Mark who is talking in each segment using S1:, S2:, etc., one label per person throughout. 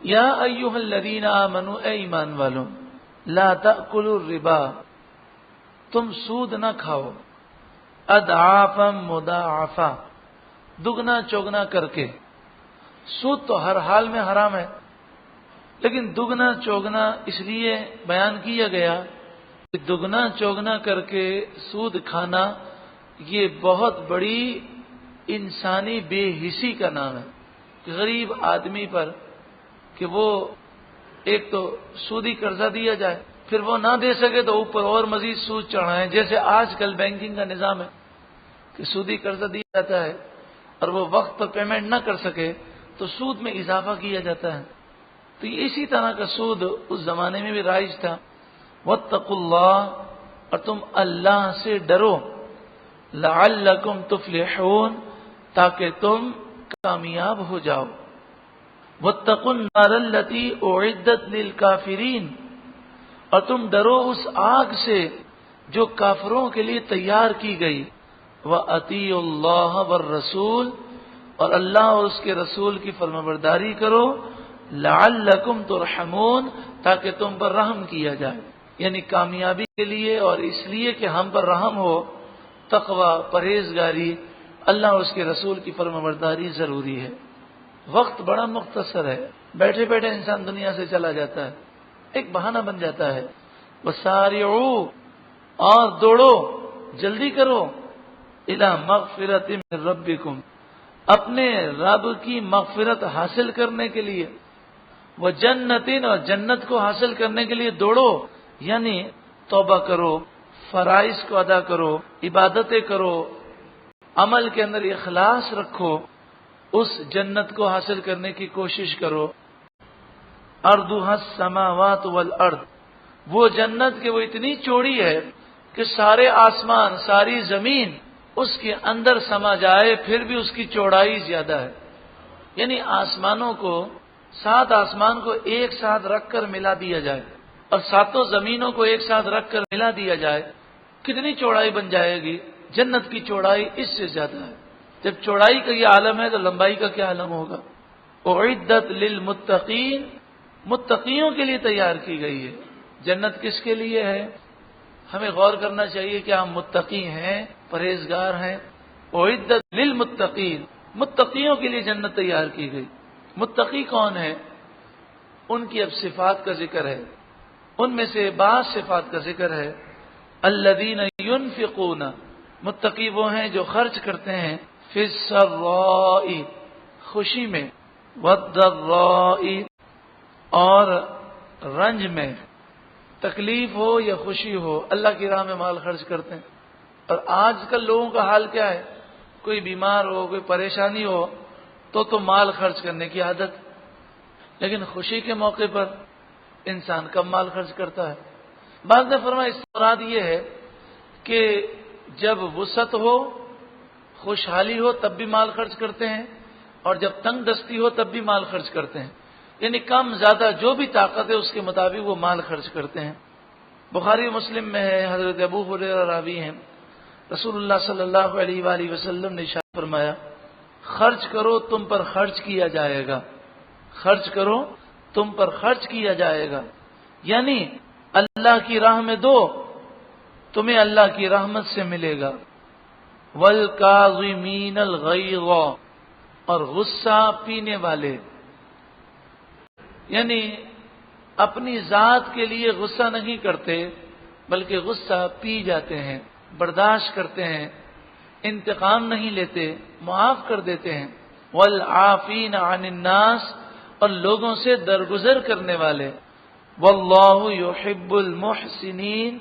S1: یا ایھا الذین آمنوا، اے ایمان والوں، لا تأکلوا الربا، تم سود نہ کھاؤ، اضعافا مضاعفا، دگنا چوگنا کر کے۔ سود تو ہر حال میں حرام ہے، لیکن دگنا چوگنا اس لیے بیان کیا گیا کہ دگنا چوگنا کر کے سود کھانا یہ بہت بڑی انسانی بے حسی کا نام ہے کہ غریب آدمی پر کہ وہ ایک تو سودی قرضہ دیا جائے، پھر وہ نہ دے سکے تو اوپر اور مزید سود چڑھائیں، جیسے آج کل بینکنگ کا نظام ہے کہ سودی قرضہ دیا جاتا ہے اور وہ وقت پر پیمنٹ نہ کر سکے تو سود میں اضافہ کیا جاتا ہے۔ تو اسی طرح کا سود اس زمانے میں بھی رائج تھا۔ واتقوا اللہ، اور تم اللہ سے ڈرو، لعلکم تفلحون، تاکہ تم کامیاب ہو جاؤ۔ واتقوا النار التي اعدت للكافرین، اور تم ڈرو اس آگ سے جو کافروں کے لیے تیار کی گئی۔ وَأَطِيعُوا اللَّهَ وَالرَّسُولَ، اور اللہ اور اس کے رسول کی فرمانبرداری کرو، لعلکم ترحمون، تاکہ تم پر رحم کیا جائے، یعنی کامیابی کے لیے اور اس لیے کہ ہم پر رحم ہو، تقوی، پرہیزگاری، اللہ اور اس کے رسول کی فرمانبرداری ضروری ہے۔ وقت بڑا مختصر ہے، بیٹھے بیٹھے انسان دنیا سے چلا جاتا ہے، ایک بہانہ بن جاتا ہے۔ وسارعوا، اور دوڑو، جلدی کرو، الی مغفرۃ من ربکم، اپنے رب کی مغفرت حاصل کرنے کے لیے، وجنت، اور جنت کو حاصل کرنے کے لیے دوڑو، یعنی توبہ کرو، فرائض کو ادا کرو، عبادتیں کرو، عمل کے اندر اخلاص رکھو، اس جنت کو حاصل کرنے کی کوشش کرو۔ ارضها السماوات والارض، وہ جنت کہ وہ اتنی چوڑی ہے کہ سارے آسمان، ساری زمین اس کے اندر سما جائے، پھر بھی اس کی چوڑائی زیادہ ہے، یعنی آسمانوں کو، 7 آسمان کو ایک ساتھ رکھ کر ملا دیا جائے اور 7 زمینوں کو ایک ساتھ رکھ کر ملا دیا جائے، کتنی چوڑائی بن جائے گی؟ جنت کی چوڑائی اس سے زیادہ ہے۔ جب چوڑائی کا یہ عالم ہے تو لمبائی کا کیا عالم ہوگا؟ اعدت للمتقین، متقیوں کے لیے تیار کی گئی ہے۔ جنت کس کے لیے ہے؟ ہمیں غور کرنا چاہیے کہ ہم متقی ہیں، پرہیزگار ہیں۔ اعدت للمتقین، متقیوں کے لیے جنت تیار کی گئی۔ متقی کون ہے؟ ان کی اب صفات کا ذکر ہے، ان میں سے بعض صفات کا ذکر ہے۔ الذین ينفقون، متقی وہ ہیں جو خرچ کرتے ہیں، فی السراء، خوشی میں، والضراء، اور رنج میں، تکلیف ہو یا خوشی ہو، اللہ کی راہ میں مال خرچ کرتے ہیں۔ اور آج کل لوگوں کا حال کیا ہے؟ کوئی بیمار ہو، کوئی پریشانی ہو تو مال خرچ کرنے کی عادت، لیکن خوشی کے موقع پر انسان کم مال خرچ کرتا ہے۔ بعض نے فرمایا اس سے مراد یہ ہے کہ جب وسعت ہو، خوشحالی ہو تب بھی مال خرچ کرتے ہیں، اور جب تنگ دستی ہو تب بھی مال خرچ کرتے ہیں، یعنی کم زیادہ جو بھی طاقت ہے اس کے مطابق وہ مال خرچ کرتے ہیں۔ بخاری و مسلم میں ہے، حضرت ابو ہریرہ راوی ہیں، رسول اللہ صلی اللہ علیہ وآلہ وسلم نے ارشاد فرمایا، خرچ کرو تم پر خرچ کیا جائے گا، خرچ کرو تم پر خرچ کیا جائے گا، یعنی اللہ کی راہ میں دو، تمہیں اللہ کی رحمت سے ملے گا۔ والکاظمین الغیظ، اور غصہ پینے والے، یعنی اپنی ذات کے لیے غصہ نہیں کرتے بلکہ غصہ پی جاتے ہیں، برداشت کرتے ہیں، انتقام نہیں لیتے، معاف کر دیتے ہیں۔ والعافین عن الناس، اور لوگوں سے درگزر کرنے والے۔ واللہ یحب المحسنین،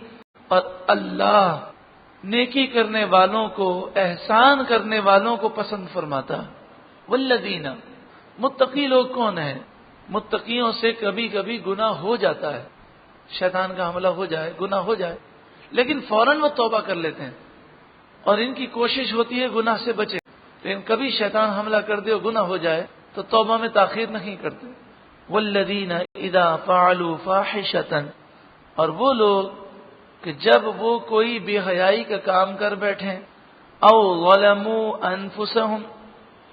S1: اور اللہ نیکی کرنے والوں کو، احسان کرنے والوں کو پسند فرماتا۔ والذین، متقی لوگ کون ہیں؟ متقیوں سے کبھی کبھی گناہ ہو جاتا ہے، شیطان کا حملہ ہو جائے، گناہ ہو جائے، لیکن فوراً وہ توبہ کر لیتے ہیں اور ان کی کوشش ہوتی ہے گناہ سے بچے، لیکن کبھی شیطان حملہ کر دے اور گناہ ہو جائے تو توبہ میں تاخیر نہیں کرتے۔ والذین اذا فعلوا فاحشۃ، اور وہ لوگ کہ جب وہ کوئی بے حیائی کا کام کر بیٹھیں، او ظلموا انفسہم،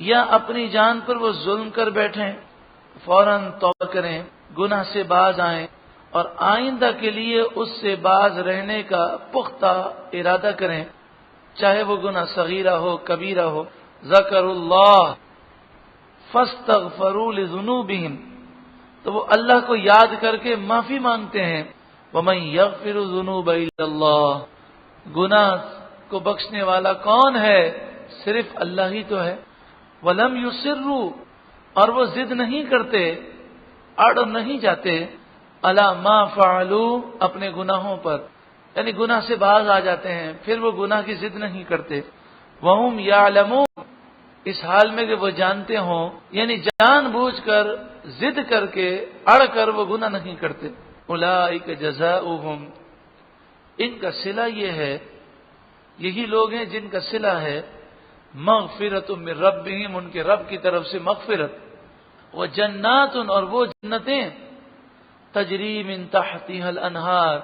S1: یا اپنی جان پر وہ ظلم کر بیٹھیں، فوراً توبہ کریں، گناہ سے باز آئیں اور آئندہ کے لیے اس سے باز رہنے کا پختہ ارادہ کریں، چاہے وہ گناہ صغیرہ ہو کبیرہ ہو۔ ذکر اللہ فاستغفروا لذنوبہم، تو وہ اللہ کو یاد کر کے معافی مانگتے ہیں۔ ومن یغفر الذنوب الا اللہ، گناہ کو بخشنے والا کون ہے؟ صرف اللہ ہی تو ہے۔ ولم یصروا، اور وہ ضد نہیں کرتے، اڑ نہیں جاتے، الا ما فعلوا، اپنے گناہوں پر، یعنی گناہ سے باز آ جاتے ہیں، پھر وہ گناہ کی ضد نہیں کرتے۔ وہم یعلمون، اس حال میں کہ وہ جانتے ہوں، یعنی جان بوجھ کر ضد کر کے اڑ کر وہ گناہ نہیں کرتے۔ اولئک جزاؤہم، ان کا صلہ یہ ہے، یہی لوگ ہیں جن کا صلہ ہے مغفرۃ من ربہم، ان کے رب کی طرف سے مغفرت، وجنات، اور وہ جنتیں تجری من تحتها الانہار،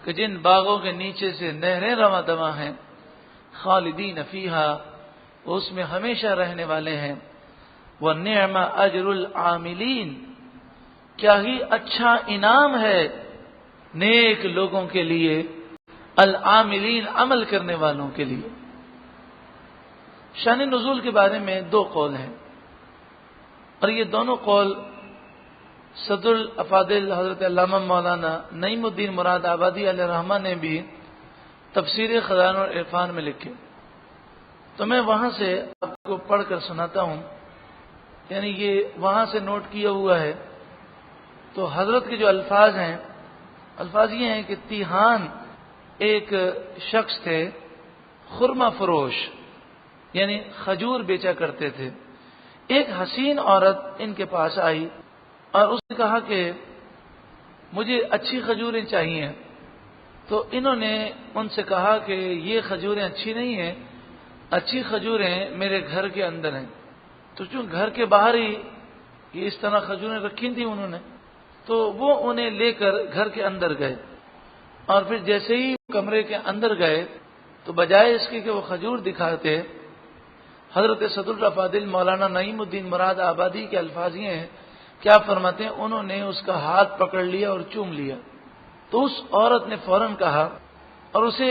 S1: کہ جن باغوں کے نیچے سے نہریں رواں دواں ہیں، خالدین فیہا، وہ اس میں ہمیشہ رہنے والے ہیں۔ وَنِعْمَ أَجْرُ الْعَامِلِينَ، کیا ہی اچھا انعام ہے نیک لوگوں کے لیے، العاملین، عمل کرنے والوں کے لیے۔ شان نزول کے بارے میں دو قول ہیں، اور یہ دونوں قول صدر الافاضل حضرت علامہ مولانا نعیم الدین مراد آبادی علیہ رحمہ نے بھی تفسیر خزائن العرفان میں لکھے، تو میں وہاں سے آپ کو پڑھ کر سناتا ہوں، یعنی یہ وہاں سے نوٹ کیا ہوا ہے۔ تو حضرت کے جو الفاظ ہیں، الفاظ یہ ہیں کہ تیہان ایک شخص تھے خرما فروش، یعنی کھجور بیچا کرتے تھے۔ ایک حسین عورت ان کے پاس آئی اور اس نے کہا کہ مجھے اچھی کھجوریں چاہیے، تو انہوں نے ان سے کہا کہ یہ کھجوریں اچھی نہیں ہیں، اچھی کھجوریں میرے گھر کے اندر ہیں۔ تو چونکہ گھر کے باہر ہی یہ اس طرح کھجوریں رکھی تھیں انہوں نے، تو وہ انہیں لے کر گھر کے اندر گئے، اور پھر جیسے ہی کمرے کے اندر گئے تو بجائے اس کے کہ وہ کھجور دکھاتے، حضرت صدر الافاضل مولانا نعیم الدین مراد آبادی کے الفاظ یہ ہیں، کیا فرماتے ہیں، انہوں نے اس کا ہاتھ پکڑ لیا اور چوم لیا۔ تو اس عورت نے فوراً کہا اور اسے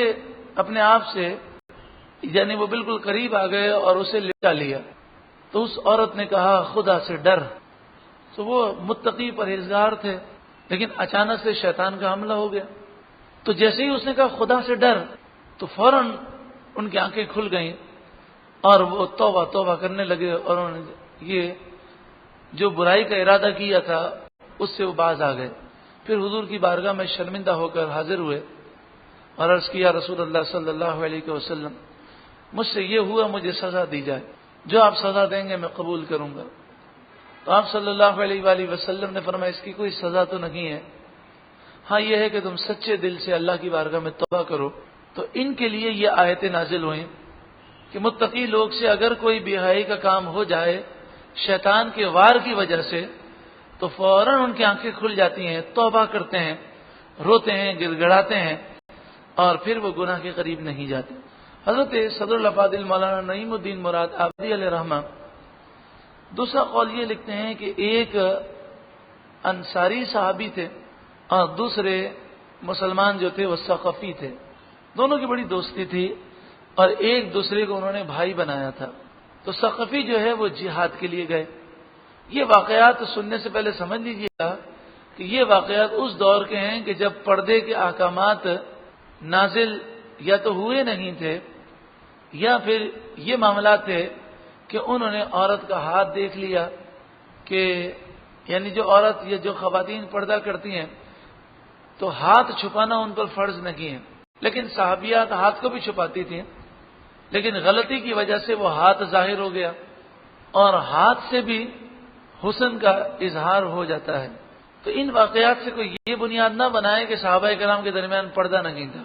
S1: اپنے آپ سے، یعنی وہ بالکل قریب آ گئے اور اسے لٹا لیا۔ تو اس عورت نے کہا خدا سے ڈر۔ تو وہ متقی پرہیزگار تھے، لیکن اچانک سے شیطان کا حملہ ہو گیا۔ تو جیسے ہی اس نے کہا خدا سے ڈر، تو فوراً ان کی آنکھیں کھل گئیں اور وہ توبہ توبہ کرنے لگے، اور انہوں نے یہ جو برائی کا ارادہ کیا تھا اس سے وہ باز آ گئے۔ پھر حضور کی بارگاہ میں شرمندہ ہو کر حاضر ہوئے اور عرض کیا رسول اللہ صلی اللہ علیہ وسلم، مجھ سے یہ ہوا، مجھے سزا دی جائے، جو آپ سزا دیں گے میں قبول کروں گا۔ تو آپ صلی اللہ علیہ وآلہ وسلم نے فرمایا اس کی کوئی سزا تو نہیں ہے، ہاں یہ ہے کہ تم سچے دل سے اللہ کی بارگاہ میں توبہ کرو۔ تو ان کے لیے یہ آیتیں نازل ہوئیں کہ متقی لوگ سے اگر کوئی بے حیائی کا کام ہو جائے شیطان کے وار کی وجہ سے، تو فوراً ان کی آنکھیں کھل جاتی ہیں، توبہ کرتے ہیں، روتے ہیں، گڑ گڑاتے ہیں، اور پھر وہ گناہ کے قریب نہیں جاتے۔ حضرت صدر الافاضل مولانا نعیم الدین مراد آبادی علیہ رحمہ دوسرا قول یہ لکھتے ہیں کہ ایک انصاری صحابی تھے اور دوسرے مسلمان جو تھے وہ ثقفی تھے، دونوں کی بڑی دوستی تھی اور ایک دوسرے کو انہوں نے بھائی بنایا تھا۔ تو ثقفی جو ہے وہ جہاد کے لیے گئے۔ یہ واقعات سننے سے پہلے سمجھ لیجیے گا کہ یہ واقعات اس دور کے ہیں کہ جب پردے کے احکامات نازل یا تو ہوئے نہیں تھے، یا پھر یہ معاملات تھے کہ انہوں نے عورت کا ہاتھ دیکھ لیا، کہ یعنی جو عورت یا جو خواتین پردہ کرتی ہیں تو ہاتھ چھپانا ان پر فرض نہیں ہے، لیکن صحابیات ہاتھ کو بھی چھپاتی تھیں، لیکن غلطی کی وجہ سے وہ ہاتھ ظاہر ہو گیا اور ہاتھ سے بھی حسن کا اظہار ہو جاتا ہے۔ تو ان واقعات سے کوئی یہ بنیاد نہ بنائے کہ صحابہ کرام کے درمیان پردہ نہیں تھا،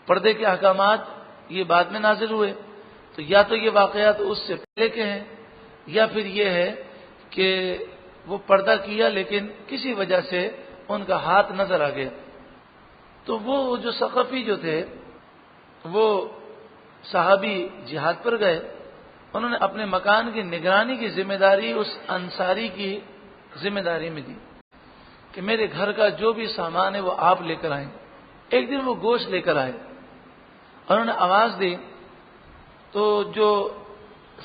S1: پردے کے احکامات یہ بعد میں نازل ہوئے۔ تو یا تو یہ واقعات اس سے پہلے کے ہیں، یا پھر یہ ہے کہ وہ پردہ کیا لیکن کسی وجہ سے ان کا ہاتھ نظر آ گیا۔ تو وہ جو ثقفی جو تھے وہ صحابی جہاد پر گئے، انہوں نے اپنے مکان کی نگرانی کی ذمہ داری اس انصاری کی ذمہ داری میں دی کہ میرے گھر کا جو بھی سامان ہے وہ آپ لے کر آئیں. ایک دن وہ گوشت لے کر آئے اور انہوں نے آواز دی تو جو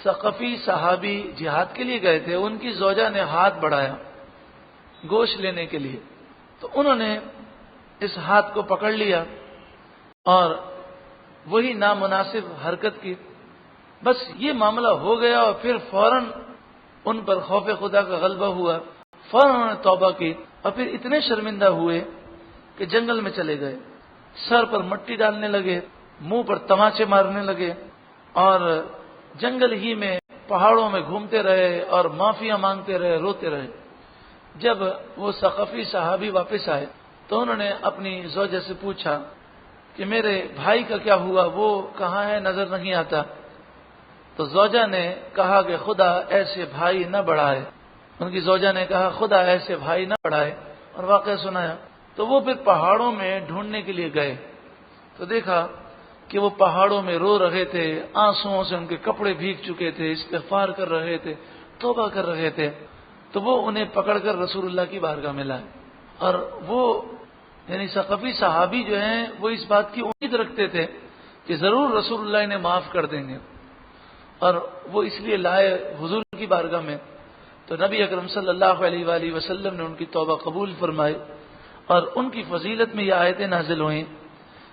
S1: ثقفی صحابی جہاد کے لیے گئے تھے ان کی زوجہ نے ہاتھ بڑھایا گوشت لینے کے لیے. تو انہوں نے اس ہاتھ کو پکڑ لیا اور وہی نامناسب حرکت کی. بس یہ معاملہ ہو گیا اور پھر فوراً ان پر خوف خدا کا غلبہ ہوا. فوراً انہوں نے توبہ کی اور پھر اتنے شرمندہ ہوئے کہ جنگل میں چلے گئے, سر پر مٹی ڈالنے لگے, منہ پر تماچے مارنے لگے اور جنگل ہی میں پہاڑوں میں گھومتے رہے اور معافیاں مانگتے رہے, روتے رہے. جب وہ ثقفی صحابی واپس آئے تو انہوں نے اپنی زوجہ سے پوچھا کہ میرے بھائی کا کیا ہوا, وہ کہاں ہے, نظر نہیں آتا. تو زوجہ نے کہا کہ خدا ایسے بھائی نہ بڑھائے. ان کی زوجہ نے کہا خدا ایسے بھائی نہ بڑھائے اور واقعہ سنایا. تو وہ پھر پہاڑوں میں ڈھونڈنے کے لیے گئے تو دیکھا کہ وہ پہاڑوں میں رو رہے تھے, آنسوؤں سے ان کے کپڑے بھیگ چکے تھے, استغفار کر رہے تھے, توبہ کر رہے تھے. تو وہ انہیں پکڑ کر رسول اللہ کی بارگاہ میں لائے اور وہ یعنی ثقفی صحابی جو ہیں وہ اس بات کی امید رکھتے تھے کہ ضرور رسول اللہ انہیں معاف کر دیں گے اور وہ اس لیے لائے حضور کی بارگاہ میں. تو نبی اکرم صلی اللہ علیہ وآلہ وسلم نے ان کی توبہ قبول فرمائی اور ان کی فضیلت میں یہ آیتیں نازل ہوئیں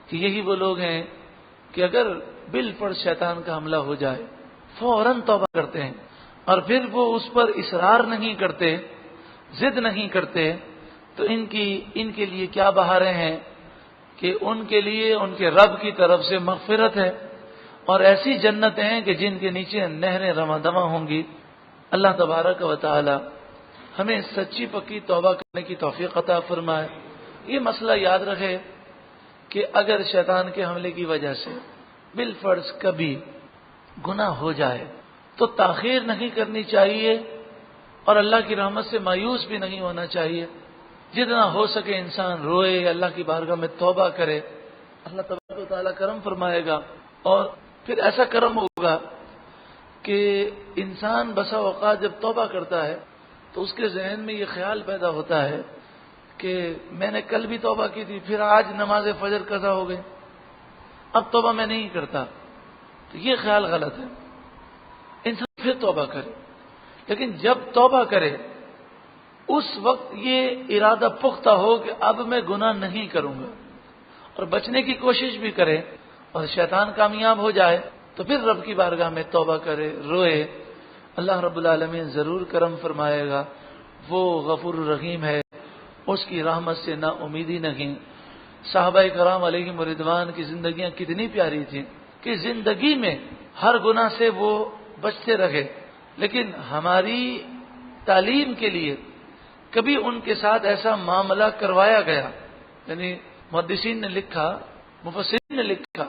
S1: کہ یہی وہ لوگ ہیں کہ اگر بالفرض شیطان کا حملہ ہو جائے فوراً توبہ کرتے ہیں اور پھر وہ اس پر اصرار نہیں کرتے, ضد نہیں کرتے. تو ان کے لیے کیا بہاریں ہیں کہ ان کے لیے ان کے رب کی طرف سے مغفرت ہے اور ایسی جنتیں ہیں کہ جن کے نیچے نہریں رواں دواں ہوں گی. اللہ تبارک و تعالی ہمیں سچی پکی توبہ کرنے کی توفیق عطا فرمائے. یہ مسئلہ یاد رکھے کہ اگر شیطان کے حملے کی وجہ سے بالفرض کبھی گناہ ہو جائے تو تاخیر نہیں کرنی چاہیے اور اللہ کی رحمت سے مایوس بھی نہیں ہونا چاہیے. جتنا ہو سکے انسان روئے, اللہ کی بارگاہ میں توبہ کرے, اللہ تبارک و تعالیٰ کرم فرمائے گا. اور پھر ایسا کرم ہوگا کہ انسان بسا اوقات جب توبہ کرتا ہے تو اس کے ذہن میں یہ خیال پیدا ہوتا ہے کہ میں نے کل بھی توبہ کی تھی, پھر آج نماز فجر قضا ہو گئی, اب توبہ میں نہیں کرتا. تو یہ خیال غلط ہے. انسان پھر توبہ کرے, لیکن جب توبہ کرے اس وقت یہ ارادہ پختہ ہو کہ اب میں گناہ نہیں کروں گا اور بچنے کی کوشش بھی کرے اور شیطان کامیاب ہو جائے تو پھر رب کی بارگاہ میں توبہ کرے, روئے. اللہ رب العالمین ضرور کرم فرمائے گا. وہ غفور الرحیم ہے, اس کی رحمت سے نا امیدی نہیں. صحابہ کرام علیہم رضوان کی زندگیاں کتنی پیاری تھیں کہ زندگی میں ہر گناہ سے وہ بچتے رہے, لیکن ہماری تعلیم کے لیے کبھی ان کے ساتھ ایسا معاملہ کروایا گیا. یعنی محدثین نے لکھا, مفسرین نے لکھا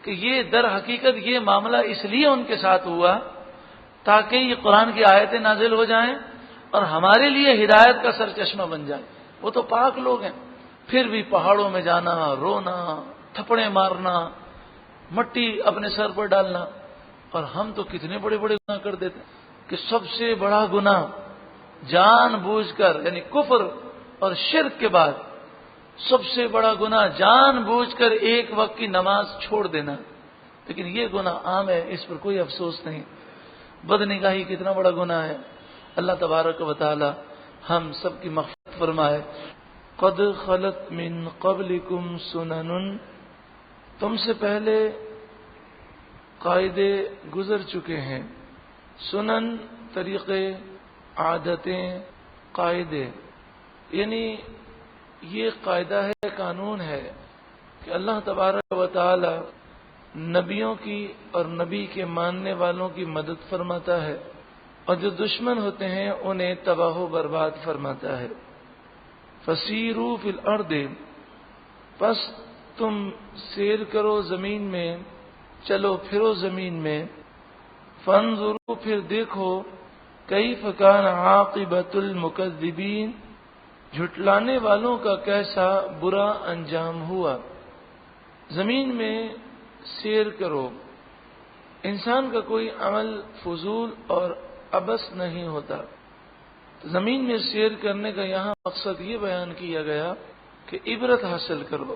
S1: کہ یہ در حقیقت یہ معاملہ اس لیے ان کے ساتھ ہوا تاکہ یہ قرآن کی آیتیں نازل ہو جائیں اور ہمارے لیے ہدایت کا سرچشمہ بن جائے. وہ تو پاک لوگ ہیں, پھر بھی پہاڑوں میں جانا, رونا, تھپڑے مارنا, مٹی اپنے سر پر ڈالنا. اور ہم تو کتنے بڑے بڑے گناہ کر دیتے کہ سب سے بڑا گناہ جان بوجھ کر, یعنی کفر اور شرک کے بعد سب سے بڑا گناہ جان بوجھ کر ایک وقت کی نماز چھوڑ دینا. لیکن یہ گناہ عام ہے, اس پر کوئی افسوس نہیں. بدنگاہی کتنا بڑا گناہ ہے. اللہ تبارک و تعالی ہم سب کی مغفرت فرمائے. قد خلت من قبلکم سنن, تم سے پہلے قاعدے گزر چکے ہیں. سنن طریقے, عادتیں, قاعدے, یعنی یہ قاعدہ ہے, قانون ہے کہ اللہ تبارک و تعالی نبیوں کی اور نبی کے ماننے والوں کی مدد فرماتا ہے اور جو دشمن ہوتے ہیں انہیں تباہ و برباد فرماتا ہے. فسیروا فی الارض, پس تم سیر کرو زمین میں, چلو پھرو زمین میں. فانظروا, پھر دیکھو, کیف کان عاقبۃ المکذبین, جھٹلانے والوں کا کیسا برا انجام ہوا. زمین میں سیر کرو. انسان کا کوئی عمل فضول اور عبث نہیں ہوتا. زمین میں سیر کرنے کا یہاں مقصد یہ بیان کیا گیا کہ عبرت حاصل کرو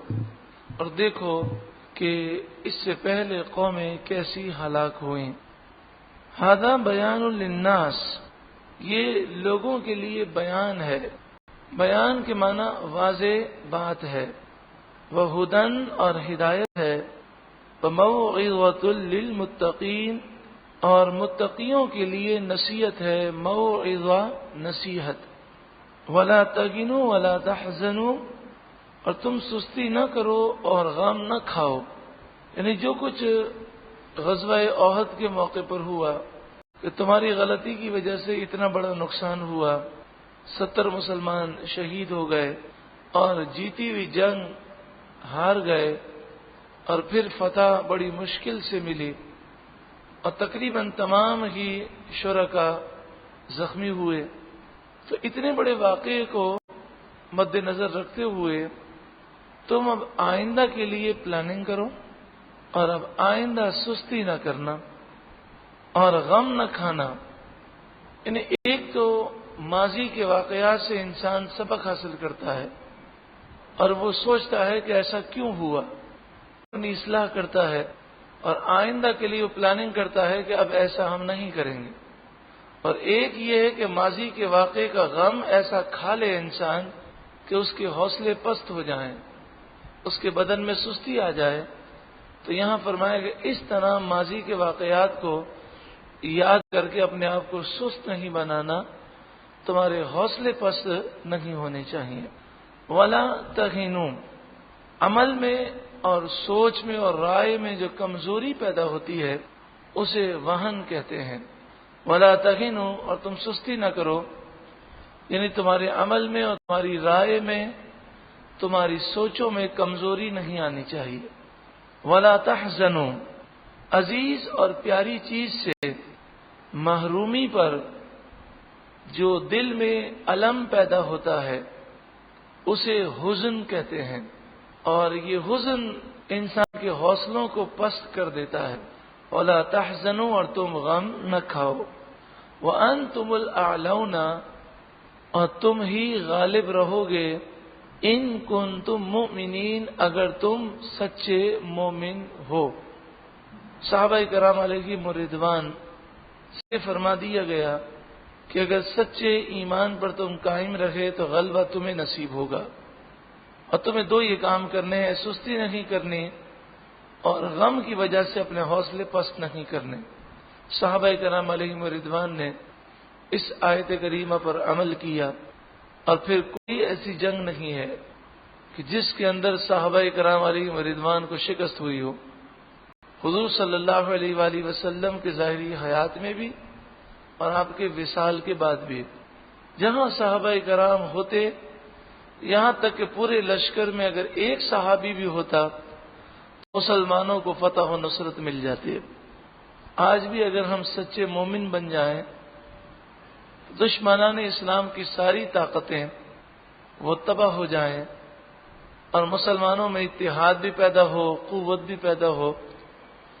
S1: اور دیکھو کہ اس سے پہلے قومیں کیسی ہلاک ہوئیں۔ ھذا بیان للناس، یہ لوگوں کے لیے بیان ہے، بیان کے معنی واضح بات ہے، وہدن اور ہدایت ہے، وموعظۃ للمتقین اور متقیوں کے لیے نصیحت ہے، موعظہ نصیحت، ولا تہنوا ولا تحزنوا اور تم سستی نہ کرو اور غم نہ کھاؤ، یعنی جو کچھ غزوہ احد کے موقع پر ہوا کہ تمہاری غلطی کی وجہ سے اتنا بڑا نقصان ہوا، 70 مسلمان شہید ہو گئے اور جیتی ہوئی جنگ ہار گئے، اور پھر فتح بڑی مشکل سے ملی اور تقریباً تمام ہی شرکا زخمی ہوئے۔ تو اتنے بڑے واقعے کو مد نظر رکھتے ہوئے تم اب آئندہ کے لیے پلاننگ کرو اور اب آئندہ سستی نہ کرنا اور غم نہ کھانا۔ یعنی ایک تو ماضی کے واقعات سے انسان سبق حاصل کرتا ہے اور وہ سوچتا ہے کہ ایسا کیوں ہوا، اپنی اصلاح کرتا ہے اور آئندہ کے لیے وہ پلاننگ کرتا ہے کہ اب ایسا ہم نہیں کریں گے۔ اور ایک یہ ہے کہ ماضی کے واقعے کا غم ایسا کھا لے انسان کہ اس کے حوصلے پست ہو جائیں، اس کے بدن میں سستی آ جائے۔ تو یہاں فرمایا کہ اس طرح ماضی کے واقعات کو یاد کر کے اپنے آپ کو سست نہیں بنانا، تمہارے حوصلے پست نہیں ہونے چاہیے۔ ولا تہنوا، عمل میں اور سوچ میں اور رائے میں جو کمزوری پیدا ہوتی ہے اسے وہن کہتے ہیں۔ ولا تہنوا اور تم سستی نہ کرو، یعنی تمہارے عمل میں اور تمہاری رائے میں، تمہاری سوچوں میں کمزوری نہیں آنی چاہیے۔ ولا تحزنوا، عزیز اور پیاری چیز سے محرومی پر جو دل میں الم پیدا ہوتا ہے اسے حزن کہتے ہیں، اور یہ حزن انسان کے حوصلوں کو پست کر دیتا ہے۔ ولا تحزنوا اور تم غم نہ کھاؤ، وانتم الاعلون اور تم ہی غالب رہو گے، ان کنتم مؤمنین اگر تم سچے مومن ہو۔ صحابہ کرام علیہم رضوان سے فرما دیا گیا کہ اگر سچے ایمان پر تم قائم رہے تو غلبہ تمہیں نصیب ہوگا، اور تمہیں دو یہ کام کرنے ہیں، سستی نہیں کرنی اور غم کی وجہ سے اپنے حوصلے پست نہیں کرنے۔ صحابہ کرام علیہم رضوان نے اس آیت کریمہ پر عمل کیا، اور پھر کوئی ایسی جنگ نہیں ہے کہ جس کے اندر صحابہ کرام علیہم رضوان کو شکست ہوئی ہو۔ حضور صلی اللہ علیہ وآلہ وسلم کے ظاہری حیات میں بھی اور آپ کے وصال کے بعد بھی جہاں صحابہ کرام ہوتے، یہاں تک کہ پورے لشکر میں اگر ایک صحابی بھی ہوتا تو مسلمانوں کو فتح و نصرت مل جاتی ہے۔ آج بھی اگر ہم سچے مومن بن جائیں، دشمنان اسلام کی ساری طاقتیں وہ تباہ ہو جائیں اور مسلمانوں میں اتحاد بھی پیدا ہو، قوت بھی پیدا ہو،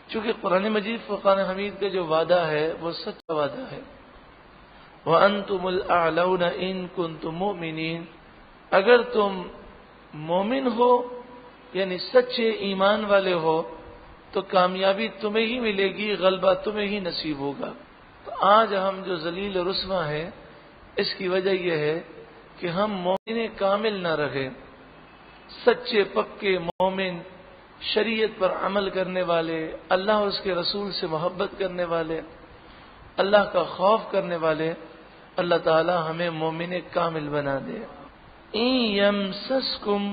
S1: چونکہ قرآن مجید فرقان حمید کا جو وعدہ ہے وہ سچا وعدہ ہے۔ وَأَنْتُمُ الْأَعْلَوْنَ إِن كُنتُم مُؤْمِنِينَ، اگر تم مومن ہو یعنی سچے ایمان والے ہو تو کامیابی تمہیں ہی ملے گی، غلبہ تمہیں ہی نصیب ہوگا۔ تو آج ہم جو ذلیل و رسوا ہیں اس کی وجہ یہ ہے کہ ہم مومن کامل نہ رہے، سچے پکے مومن، شریعت پر عمل کرنے والے، اللہ اور اس کے رسول سے محبت کرنے والے، اللہ کا خوف کرنے والے۔ اللہ تعالی ہمیں مومن کامل بنا دے۔ ان یمسسکم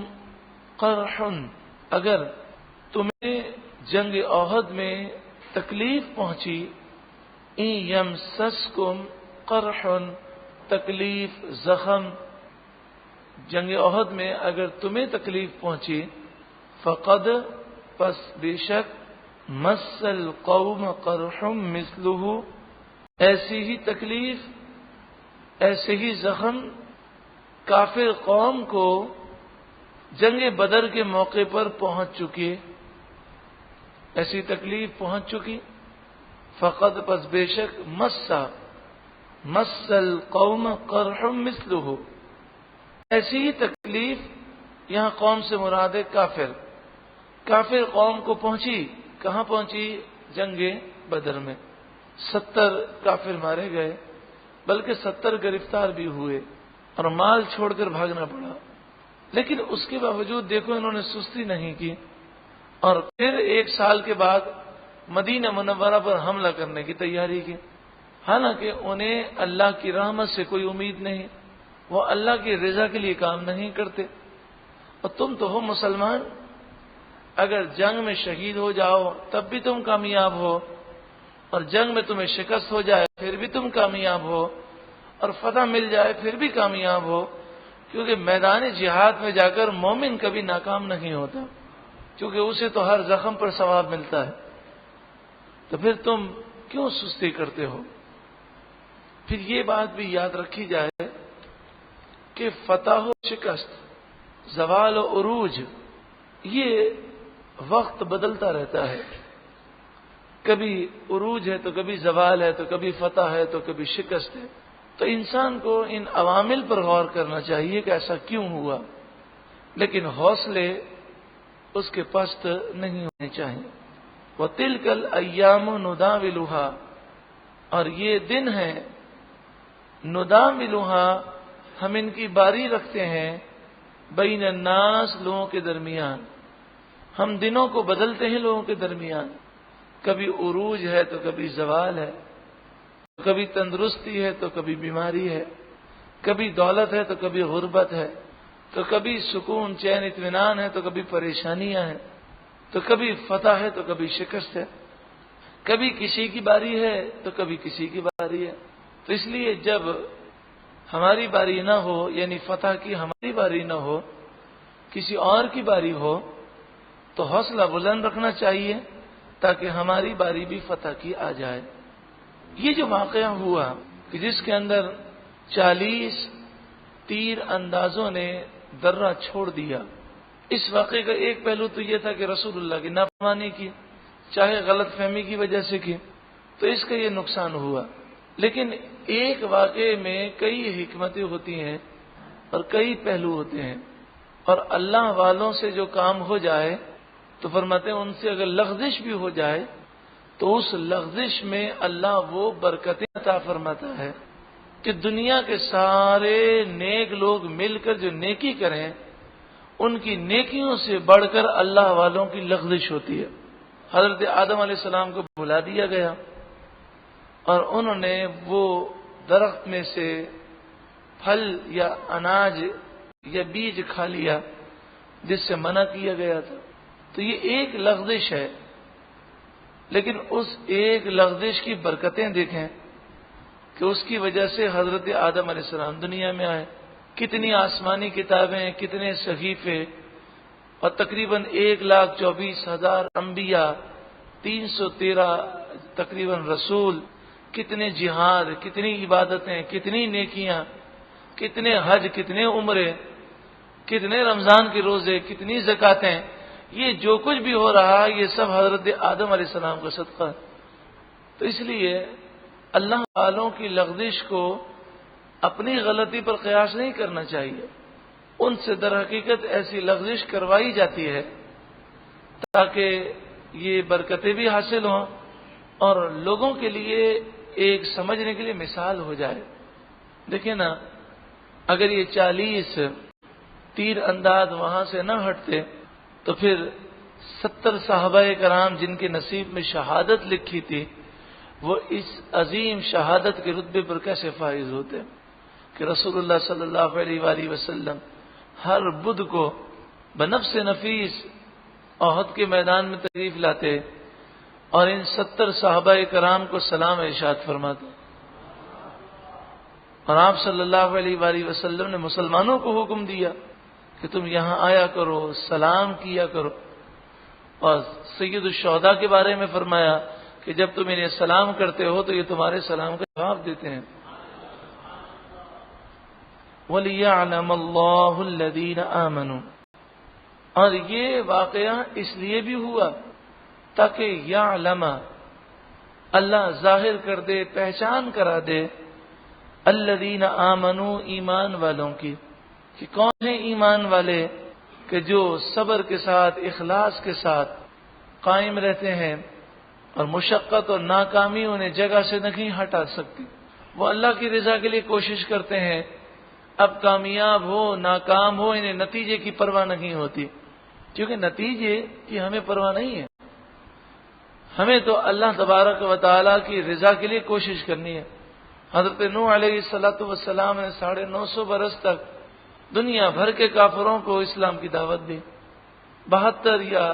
S1: قرح، اگر تمہیں جنگ احد میں تکلیف پہنچی، ان یمسسکم قرح، تکلیف، زخم، جنگ احد میں اگر تمہیں تکلیف پہنچی، فقد، پس بے شک، مس القوم قرح مثلہ، ایسی ہی تکلیف، ایسے ہی زخم کافر قوم کو جنگ بدر کے موقع پر پہنچ چکی، ایسی تکلیف پہنچ چکی۔ فقد، پس بے شک، مسا، مس القوم قرح مثلہ، ایسی ہی تکلیف یہاں قوم سے مراد ہے کافر. کافر قوم کو پہنچی، کہاں پہنچی؟ جنگ بدر میں 70 کافر مارے گئے، بلکہ 70 گرفتار بھی ہوئے اور مال چھوڑ کر بھاگنا پڑا. لیکن اس کے باوجود دیکھو انہوں نے سستی نہیں کی، اور پھر 1 سال کے بعد مدینہ منورہ پر حملہ کرنے کی تیاری کی. حالانکہ انہیں اللہ کی رحمت سے کوئی امید نہیں، وہ اللہ کی رضا کے لیے کام نہیں کرتے. اور تم تو ہو مسلمان، اگر جنگ میں شہید ہو جاؤ تب بھی تم کامیاب ہو، اور جنگ میں تمہیں شکست ہو جائے پھر بھی تم کامیاب ہو، اور فتح مل جائے پھر بھی کامیاب ہو. کیونکہ میدان جہاد میں جا کر مومن کبھی ناکام نہیں ہوتا، کیونکہ اسے تو ہر زخم پر ثواب ملتا ہے. تو پھر تم کیوں سستی کرتے ہو؟ پھر یہ بات بھی یاد رکھی جائے کہ فتح و شکست، زوال و عروج، یہ وقت بدلتا رہتا ہے. کبھی عروج ہے تو کبھی زوال ہے، تو کبھی فتح ہے تو کبھی شکست ہے. تو انسان کو ان عوامل پر غور کرنا چاہیے کہ ایسا کیوں ہوا، لیکن حوصلے اس کے پست نہیں ہونے چاہیے. وَتِلْكَ الْأَيَّامُ نُدَاوِلُهَا، اور یہ دن ہے نداوِلُهَا، ہم ان کی باری رکھتے ہیں، بین الناس، لوگوں کے درمیان. ہم دنوں کو بدلتے ہیں لوگوں کے درمیان. کبھی عروج ہے تو کبھی زوال ہے، کبھی تندرستی ہے تو کبھی بیماری ہے، کبھی دولت ہے تو کبھی غربت ہے، تو کبھی سکون چین اطمینان ہے تو کبھی پریشانیاں ہیں، تو کبھی فتح ہے تو کبھی شکست ہے، کبھی کسی کی باری ہے تو کبھی کسی کی باری ہے. تو اس لیے جب ہماری باری نہ ہو، یعنی فتح کی ہماری باری نہ ہو، کسی اور کی باری ہو، تو حوصلہ بلند رکھنا چاہیے تاکہ ہماری باری بھی فتح کی آ جائے. یہ جو واقعہ ہوا کہ جس کے اندر 40 تیر اندازوں نے درہ چھوڑ دیا، اس واقعے کا ایک پہلو تو یہ تھا کہ رسول اللہ کی نافرمانی کی، چاہے غلط فہمی کی وجہ سے کی، تو اس کا یہ نقصان ہوا. لیکن ایک واقعے میں کئی حکمتیں ہوتی ہیں اور کئی پہلو ہوتے ہیں، اور اللہ والوں سے جو کام ہو جائے تو فرماتے ہیں ان سے اگر لغزش بھی ہو جائے تو اس لغزش میں اللہ وہ برکتیں عطا فرماتا ہے کہ دنیا کے سارے نیک لوگ مل کر جو نیکی کریں ان کی نیکیوں سے بڑھ کر اللہ والوں کی لغزش ہوتی ہے. حضرت آدم علیہ السلام کو بلا دیا گیا اور انہوں نے وہ درخت میں سے پھل یا اناج یا بیج کھا لیا جس سے منع کیا گیا تھا. تو یہ ایک لغزش ہے، لیکن اس ایک لغزش کی برکتیں دیکھیں کہ اس کی وجہ سے حضرت آدم علیہ السلام دنیا میں آئے. کتنی آسمانی کتابیں، کتنے صحیفے، اور تقریباً 1,24,000 انبیاء، 313 تقریباً رسول، کتنے جہاد، کتنی عبادتیں، کتنی نیکیاں، کتنے حج، کتنے عمرے، کتنے رمضان کے روزے، کتنی زکاتیں. یہ جو کچھ بھی ہو رہا ہے یہ سب حضرت آدم علیہ السلام کا صدقہ. تو اس لیے اللہ والوں کی لغزش کو اپنی غلطی پر قیاس نہیں کرنا چاہیے. ان سے در حقیقت ایسی لغزش کروائی جاتی ہے تاکہ یہ برکتیں بھی حاصل ہوں اور لوگوں کے لیے ایک سمجھنے کے لیے مثال ہو جائے. دیکھیں نا، اگر یہ 40 تیر انداز وہاں سے نہ ہٹتے تو پھر 70 صحابہ کرام جن کے نصیب میں شہادت لکھی تھی وہ اس عظیم شہادت کے رتبے پر کیسے فائز ہوتے کہ رسول اللہ صلی اللہ علیہ وآلہ وسلم ہر بدھ کو بنفس نفیس احد کے میدان میں تشریف لاتے اور ان 70 صحابہ کرام کو سلام ارشاد فرماتے. اور آپ صلی اللہ علیہ وآلہ وسلم نے مسلمانوں کو حکم دیا کہ تم یہاں آیا کرو، سلام کیا کرو. اور سید الشہداء کے بارے میں فرمایا کہ جب تم انہیں سلام کرتے ہو تو یہ تمہارے سلام کا جواب دیتے ہیں. وَلِيَعْلَمَ اللَّهُ الَّذِينَ آمَنُوا، اور یہ واقعہ اس لیے بھی ہوا تاکہ یعلم، اللہ ظاہر کر دے، پہچان کرا دے، الذین آمنوا ایمان والوں کی، کہ کون ہیں ایمان والے کہ جو صبر کے ساتھ اخلاص کے ساتھ قائم رہتے ہیں اور مشقت اور ناکامی انہیں جگہ سے نہیں ہٹا سکتی. وہ اللہ کی رضا کے لیے کوشش کرتے ہیں، اب کامیاب ہو ناکام ہو انہیں نتیجے کی پرواہ نہیں ہوتی، کیونکہ نتیجے کی ہمیں پرواہ نہیں ہے. ہمیں تو اللہ تبارک و تعالیٰ کی رضا کے لیے کوشش کرنی ہے. حضرت نوح علیہ السلام نے 950 برس تک دنیا بھر کے کافروں کو اسلام کی دعوت دی. 72 یا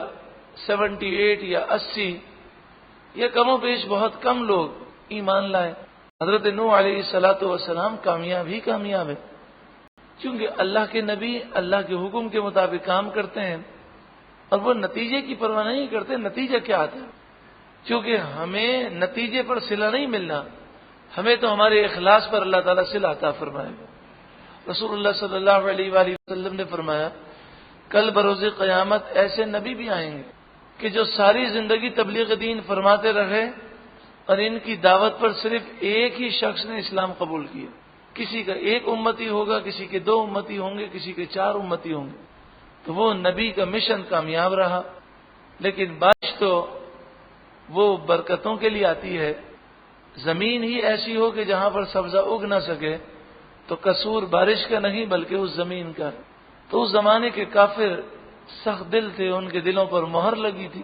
S1: 78 یا 80 یہ کم و بیش بہت کم لوگ ایمان لائے. حضرت نوح علیہ السلام کامیاب ہی کامیاب ہے، کیونکہ اللہ کے نبی اللہ کے حکم کے مطابق کام کرتے ہیں اور وہ نتیجے کی پرواہ نہیں کرتے. نتیجہ کیا آتا ہے؟ کیونکہ ہمیں نتیجے پر صلہ نہیں ملنا، ہمیں تو ہمارے اخلاص پر اللہ تعالیٰ صلہ عطا فرمائے گا. رسول اللہ صلی اللہ علیہ وآلہ وسلم نے فرمایا کل بروز قیامت ایسے نبی بھی آئیں گے کہ جو ساری زندگی تبلیغ دین فرماتے رہے اور ان کی دعوت پر صرف ایک ہی شخص نے اسلام قبول کیا. کسی کا 1 امتی ہوگا، کسی کے 2 امتی ہوں گے، کسی کے 4 امتی ہوں گے. تو وہ نبی کا مشن کامیاب رہا. لیکن بارش تو وہ برکتوں کے لیے آتی ہے. زمین ہی ایسی ہو کہ جہاں پر سبزہ اگ نہ سکے تو قصور بارش کا نہیں بلکہ اس زمین کا. تو اس زمانے کے کافر سخت دل تھے، ان کے دلوں پر مہر لگی تھی،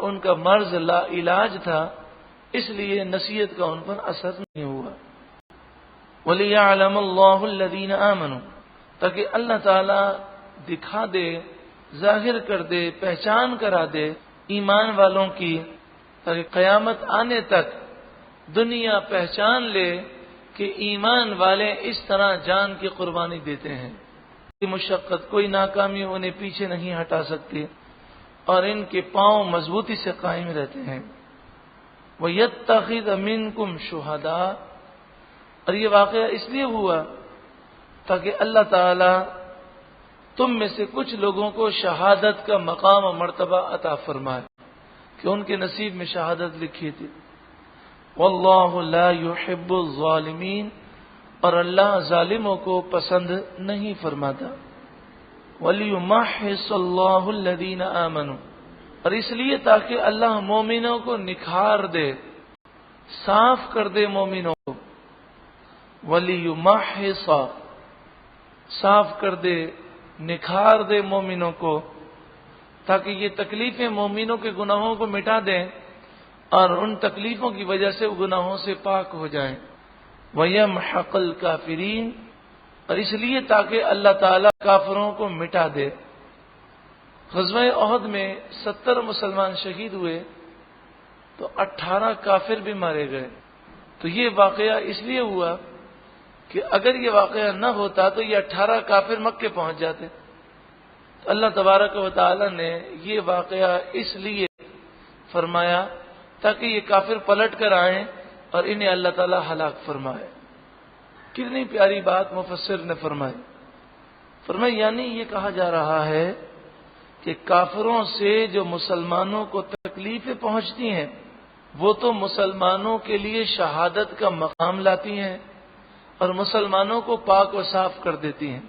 S1: ان کا مرض لا علاج تھا، اس لیے نصیحت کا ان پر اثر نہیں ہوا. وَلِيَعْلَمَ اللَّهُ الَّذِينَ آمَنُوا، تاکہ اللہ تعالیٰ دکھا دے، ظاہر کر دے، پہچان کرا دے ایمان والوں کی، تاکہ قیامت آنے تک دنیا پہچان لے کہ ایمان والے اس طرح جان کی قربانی دیتے ہیں. کوئی مشقت، کوئی ناکامی انہیں پیچھے نہیں ہٹا سکتی اور ان کے پاؤں مضبوطی سے قائم رہتے ہیں. وَيَتَّخِذَ مِنْكُمْ شُهَدَاءَ، اور یہ واقعہ اس لیے ہوا تاکہ اللہ تعالی تم میں سے کچھ لوگوں کو شہادت کا مقام و مرتبہ عطا فرمائے کہ ان کے نصیب میں شہادت لکھی تھی. واللہ لا يحب الظالمین، اور اللہ ظالموں کو پسند نہیں فرماتا. وَلِيُمَحِّصَ اللَّهُ الَّذِينَ آمَنُوا، اور اس لیے تاکہ اللہ مومنوں کو نکھار دے، صاف کر دے مومنوں کو. وَلِيُمَحِّصَ، صاف کر دے، نکھار دے مومنوں کو، تاکہ یہ تکلیفیں مومنوں کے گناہوں کو مٹا دیں اور ان تکلیفوں کی وجہ سے وہ گناہوں سے پاک ہو جائیں. وَيَمْحَقَ الْكَافِرِينَ، اور اس لیے تاکہ اللہ تعالیٰ کافروں کو مٹا دے. غزوہ احد میں 70 مسلمان شہید ہوئے تو 18 کافر بھی مارے گئے. تو یہ واقعہ اس لیے ہوا کہ اگر یہ واقعہ نہ ہوتا تو یہ 18 کافر مکے پہنچ جاتے. تو اللہ تبارک و تعالی نے یہ واقعہ اس لیے فرمایا تاکہ یہ کافر پلٹ کر آئیں اور انہیں اللہ تعالی ہلاک فرمائے. کتنی پیاری بات مفسر نے فرمائی یعنی یہ کہا جا رہا ہے کہ کافروں سے جو مسلمانوں کو تکلیفیں پہنچتی ہیں وہ تو مسلمانوں کے لیے شہادت کا مقام لاتی ہیں اور مسلمانوں کو پاک و صاف کر دیتی ہیں،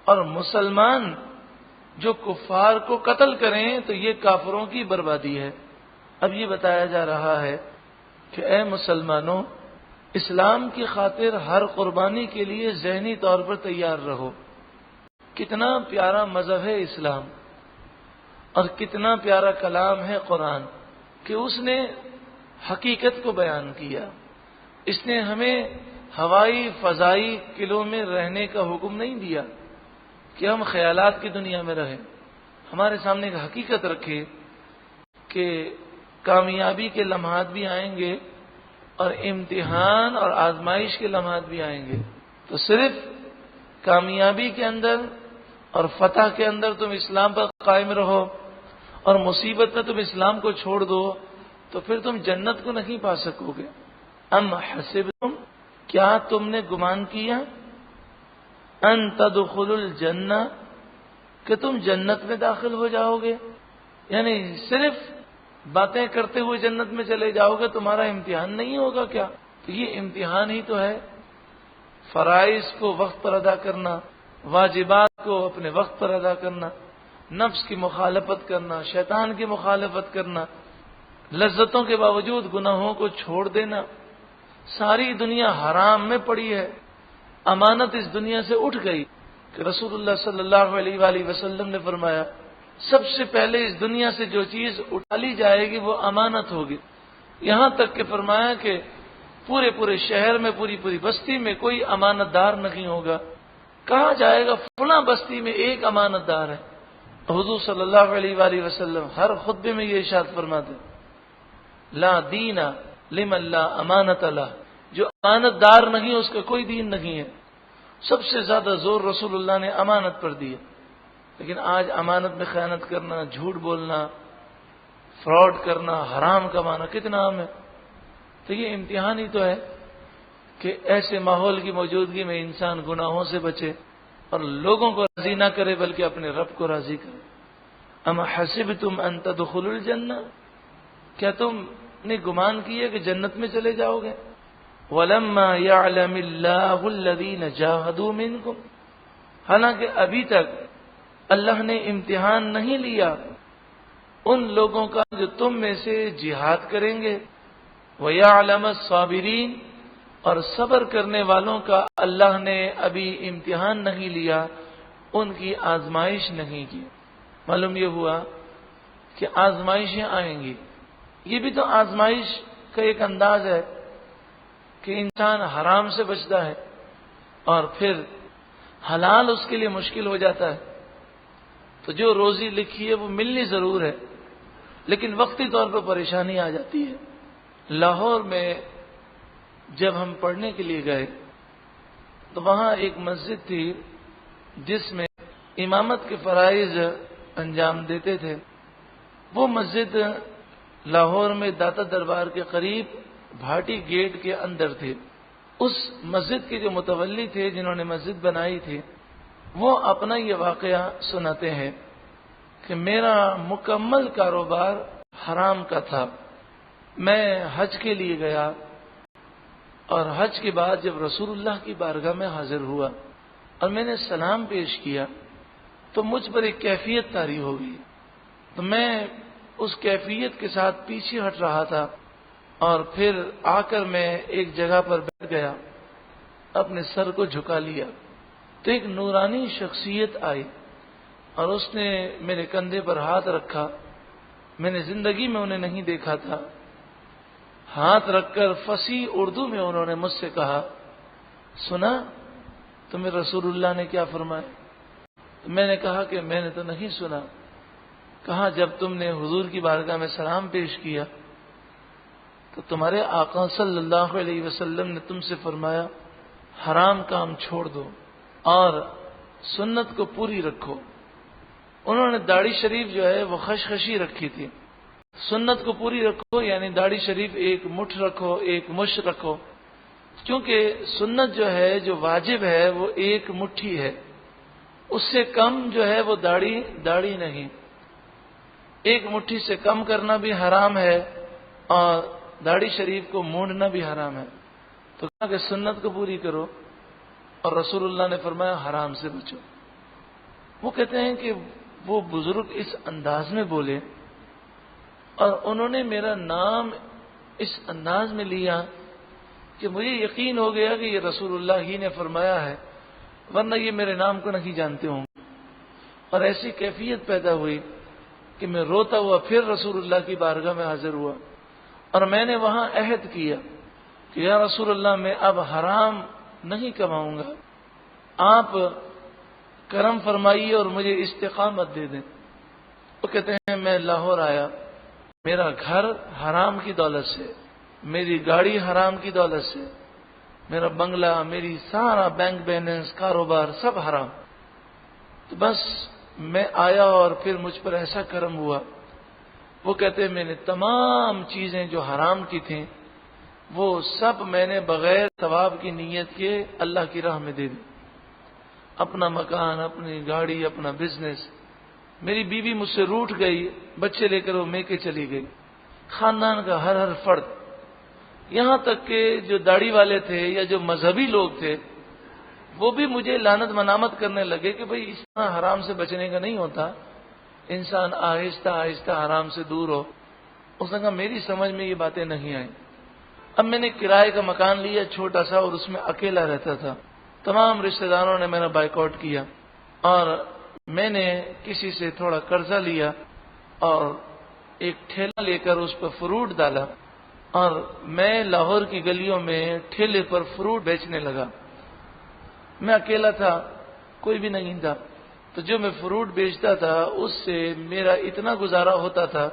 S1: اور مسلمان جو کفار کو قتل کریں تو یہ کافروں کی بربادی ہے. اب یہ بتایا جا رہا ہے کہ اے مسلمانوں، اسلام کی خاطر ہر قربانی کے لیے ذہنی طور پر تیار رہو. کتنا پیارا مذہب ہے اسلام اور کتنا پیارا کلام ہے قرآن کہ اس نے حقیقت کو بیان کیا. اس نے ہمیں ہوائی فضائی قلعوں میں رہنے کا حکم نہیں دیا کہ ہم خیالات کی دنیا میں رہیں. ہمارے سامنے ایک حقیقت رکھے کہ کامیابی کے لمحات بھی آئیں گے اور امتحان اور آزمائش کے لمحات بھی آئیں گے. تو صرف کامیابی کے اندر اور فتح کے اندر تم اسلام پر قائم رہو اور مصیبت میں تم اسلام کو چھوڑ دو تو پھر تم جنت کو نہیں پا سکو گے. ام حسبتم، کیا تم نے گمان کیا، ان تدخلوا الجنہ، کہ تم جنت میں داخل ہو جاؤ گے، یعنی صرف باتیں کرتے ہوئے جنت میں چلے جاؤ گے، تمہارا امتحان نہیں ہوگا کیا؟ تو یہ امتحان ہی تو ہے فرائض کو وقت پر ادا کرنا، واجبات کو اپنے وقت پر ادا کرنا، نفس کی مخالفت کرنا، شیطان کی مخالفت کرنا، لذتوں کے باوجود گناہوں کو چھوڑ دینا. ساری دنیا حرام میں پڑی ہے. امانت اس دنیا سے اٹھ گئی کہ رسول اللہ صلی اللہ علیہ وآلہ وسلم نے فرمایا سب سے پہلے اس دنیا سے جو چیز اٹھا لی جائے گی وہ امانت ہوگی. یہاں تک کہ فرمایا کہ پورے شہر میں، پوری بستی میں کوئی امانت دار نہیں ہوگا. کہا جائے گا فلاں بستی میں ایک امانت دار ہے. حضور صلی اللہ علیہ وآلہ وسلم ہر خطبے میں یہ ارشاد فرماتے لا دین لمن لا امانت له، جو امانت دار نہیں اس کا کوئی دین نہیں ہے. سب سے زیادہ زور رسول اللہ نے امانت پر دیا. لیکن آج امانت میں خیانت کرنا، جھوٹ بولنا، فراڈ کرنا، حرام کمانا کتنا عام ہے. تو یہ امتحان ہی تو ہے کہ ایسے ماحول کی موجودگی میں انسان گناہوں سے بچے اور لوگوں کو راضی نہ کرے بلکہ اپنے رب کو راضی کرے. اما حسبتم ان تدخلوا الجنہ، کیا تم نے گمان کیا کہ جنت میں چلے جاؤ گے؟ وَلَمَّا يَعْلَمِ اللَّهُ الَّذِينَ جَاهَدُوا مِنْكُمْ، حالانکہ ابھی تک اللہ نے امتحان نہیں لیا ان لوگوں کا جو تم میں سے جہاد کریں گے. وَيَعْلَمَ الصَّابِرِينَ، اور صبر کرنے والوں کا اللہ نے ابھی امتحان نہیں لیا، ان کی آزمائش نہیں کی. معلوم یہ ہوا کہ آزمائشیں آئیں گی. یہ بھی تو آزمائش کا ایک انداز ہے کہ انسان حرام سے بچتا ہے اور پھر حلال اس کے لیے مشکل ہو جاتا ہے. تو جو روزی لکھی ہے وہ ملنی ضرور ہے لیکن وقتی طور پر پریشانی آ جاتی ہے. لاہور میں جب ہم پڑھنے کے لیے گئے تو وہاں ایک مسجد تھی جس میں امامت کے فرائض انجام دیتے تھے. وہ مسجد لاہور میں داتا دربار کے قریب بھاٹی گیٹ کے اندر تھے. اس مسجد کے جو متولی تھے جنہوں نے مسجد بنائی تھی وہ اپنا یہ واقعہ سناتے ہیں کہ میرا مکمل کاروبار حرام کا تھا. میں حج کے لیے گیا اور حج کے بعد جب رسول اللہ کی بارگاہ میں حاضر ہوا اور میں نے سلام پیش کیا تو مجھ پر ایک کیفیت طاری ہو گئی. تو میں اس کیفیت کے ساتھ پیچھے ہٹ رہا تھا اور پھر آ کر میں ایک جگہ پر بیٹھ گیا، اپنے سر کو جھکا لیا تو ایک نورانی شخصیت آئی اور اس نے میرے کندھے پر ہاتھ رکھا. میں نے زندگی میں انہیں نہیں دیکھا تھا. ہاتھ رکھ کر فصیح اردو میں انہوں نے مجھ سے کہا سنا تمہیں رسول اللہ نے کیا فرمایا؟ میں نے کہا کہ میں نے تو نہیں سنا. کہا جب تم نے حضور کی بارگاہ میں سلام پیش کیا تو تمہارے آقا صلی اللہ علیہ وسلم نے تم سے فرمایا حرام کام چھوڑ دو اور سنت کو پوری رکھو. انہوں نے داڑھی شریف جو ہے وہ خشخشی رکھی تھی. سنت کو پوری رکھو یعنی داڑھی شریف ایک مٹھ رکھو، ایک مش رکھو، کیونکہ سنت جو ہے جو واجب ہے وہ ایک مٹھی ہے، اس سے کم جو ہے وہ داڑھی نہیں. ایک مٹھی سے کم کرنا بھی حرام ہے اور داڑھی شریف کو مونڈنا بھی حرام ہے. تو کہا کہ سنت کو پوری کرو اور رسول اللہ نے فرمایا حرام سے بچو. وہ کہتے ہیں کہ وہ بزرگ اس انداز میں بولے اور انہوں نے میرا نام اس انداز میں لیا کہ مجھے یقین ہو گیا کہ یہ رسول اللہ ہی نے فرمایا ہے، ورنہ یہ میرے نام کو نہیں جانتے ہوں. اور ایسی کیفیت پیدا ہوئی کہ میں روتا ہوا پھر رسول اللہ کی بارگاہ میں حاضر ہوا اور میں نے وہاں عہد کیا کہ یا رسول اللہ میں اب حرام نہیں کماؤں گا، آپ کرم فرمائیے اور مجھے استقامت دے دیں. وہ کہتے ہیں میں لاہور آیا، میرا گھر حرام کی دولت سے، میری گاڑی حرام کی دولت سے، میرا بنگلہ، میری سارا بینک بیلنس، کاروبار سب حرام. تو بس میں آیا اور پھر مجھ پر ایسا کرم ہوا. وہ کہتے ہیں میں نے تمام چیزیں جو حرام کی تھیں وہ سب میں نے بغیر ثواب کی نیت کے اللہ کی راہ میں دے دی. اپنا مکان، اپنی گاڑی، اپنا بزنس. میری بیوی مجھ سے روٹھ گئی، بچے لے کر وہ میکے چلی گئی. خاندان کا ہر فرد، یہاں تک کہ جو داڑھی والے تھے یا جو مذہبی لوگ تھے وہ بھی مجھے لعنت منامت کرنے لگے کہ بھئی اس طرح حرام سے بچنے کا نہیں ہوتا، انسان آہستہ آہستہ حرام سے دور ہو۔ اس نے کہا میری سمجھ میں یہ باتیں نہیں آئیں۔ اب میں نے کرائے کا مکان لیا چھوٹا سا، اور اس میں اکیلا رہتا تھا۔ تمام رشتہ داروں نے میرا بائیکاٹ کیا، اور میں نے کسی سے تھوڑا قرضہ لیا اور ایک ٹھیلا لے کر اس پر فروٹ ڈالا، اور میں لاہور کی گلیوں میں ٹھیلے پر فروٹ بیچنے لگا۔ میں اکیلا تھا، کوئی بھی نہیں تھا، تو جو میں فروٹ بیچتا تھا اس سے میرا اتنا گزارا ہوتا تھا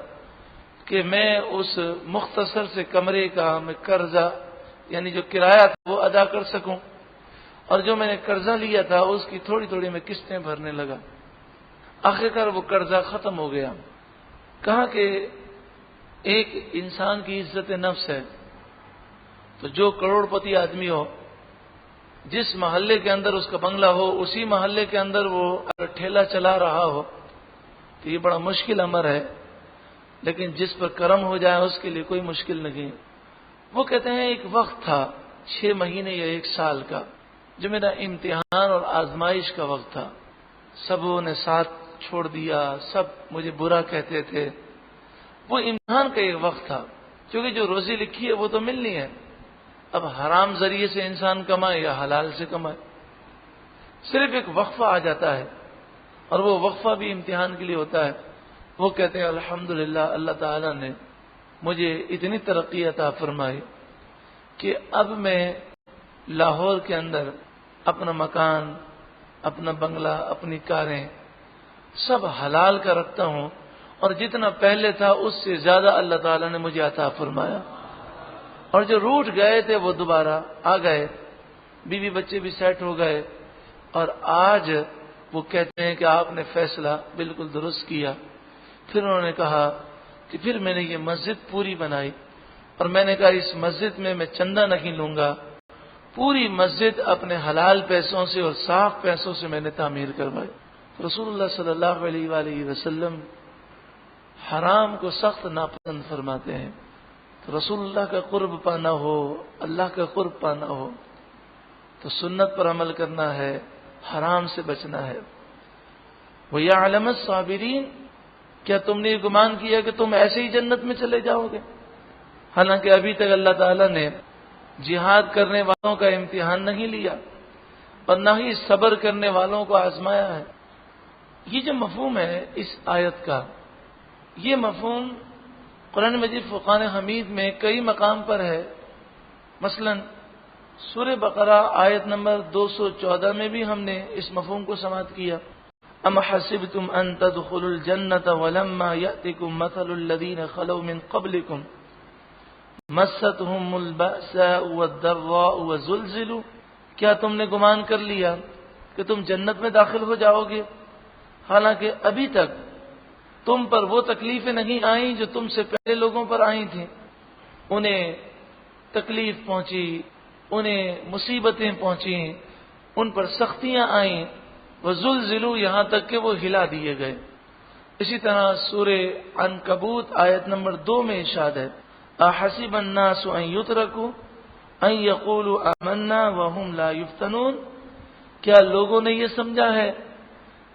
S1: کہ میں اس مختصر سے کمرے کا میں قرضہ یعنی جو کرایہ تھا وہ ادا کر سکوں، اور جو میں نے قرضہ لیا تھا اس کی تھوڑی تھوڑی میں قسطیں بھرنے لگا۔ آخرکار وہ قرضہ ختم ہو گیا۔ کہا کہ ایک انسان کی عزت نفس ہے، تو جو کروڑ پتی آدمی ہو، جس محلے کے اندر اس کا بنگلہ ہو، اسی محلے کے اندر وہ اگر ٹھیلا چلا رہا ہو تو یہ بڑا مشکل امر ہے، لیکن جس پر کرم ہو جائے اس کے لیے کوئی مشکل نہیں۔ وہ کہتے ہیں ایک وقت تھا 6 مہینے یا 1 سال کا، جو میرا امتحان اور آزمائش کا وقت تھا۔ سبوں نے ساتھ چھوڑ دیا، سب مجھے برا کہتے تھے۔ وہ امتحان کا ایک وقت تھا، کیونکہ جو روزی لکھی ہے وہ تو ملنی ہے۔ اب حرام ذریعے سے انسان کمائے یا حلال سے کمائے، صرف ایک وقفہ آ جاتا ہے، اور وہ وقفہ بھی امتحان کے لیے ہوتا ہے۔ وہ کہتے ہیں الحمدللہ اللہ تعالیٰ نے مجھے اتنی ترقی عطا فرمائی کہ اب میں لاہور کے اندر اپنا مکان، اپنا بنگلہ، اپنی کاریں سب حلال کا رکھتا ہوں، اور جتنا پہلے تھا اس سے زیادہ اللہ تعالیٰ نے مجھے عطا فرمایا۔ اور جو روٹ گئے تھے وہ دوبارہ آ گئے، بیوی بچے بھی سیٹ ہو گئے، اور آج وہ کہتے ہیں کہ آپ نے فیصلہ بالکل درست کیا۔ پھر انہوں نے کہا کہ پھر میں نے یہ مسجد پوری بنائی، اور میں نے کہا اس مسجد میں چندہ نہیں لوں گا، پوری مسجد اپنے حلال پیسوں سے اور صاف پیسوں سے میں نے تعمیر کروائی۔ رسول اللہ صلی اللہ علیہ وآلہ وسلم حرام کو سخت ناپسند فرماتے ہیں۔ تو رسول اللہ کا قرب پانا ہو، اللہ کا قرب پانا ہو تو سنت پر عمل کرنا ہے، حرام سے بچنا ہے۔ وَيَعْلَمَ الصَّابِرِينَ، کیا تم نے یہ گمان کیا کہ تم ایسے ہی جنت میں چلے جاؤ گے؟ حالانکہ ابھی تک اللہ تعالیٰ نے جہاد کرنے والوں کا امتحان نہیں لیا، اور نہ ہی صبر کرنے والوں کو آزمایا ہے۔ یہ جو مفہوم ہے اس آیت کا، یہ مفہوم قرآن مجید فرقان حمید میں کئی مقام پر ہے۔ مثلا سورہ بقرہ آیت نمبر 214 میں بھی ہم نے اس مفہوم کو سماعت کیا۔ ام حسبتم ان تدخلوا الجنة ولما يأتكم مثل الذين خلوا من قبلكم مستهم البأساء والضراء وزلزلوا، کیا تم نے گمان کر لیا کہ تم جنت میں داخل ہو جاؤ گے، حالانکہ ابھی تک تم پر وہ تکلیفیں نہیں آئیں جو تم سے پہلے لوگوں پر آئی تھیں۔ انہیں تکلیف پہنچی، انہیں مصیبتیں پہنچیں، ان پر سختیاں آئیں، وزلزلوا، یہاں تک کہ وہ ہلا دیے گئے۔ اسی طرح سورہ عنکبوت آیت نمبر 2 میں ارشاد ہے احسب الناس ان يتركوا ان يقولوا آمنا وهم لا يفتنون، کیا لوگوں نے یہ سمجھا ہے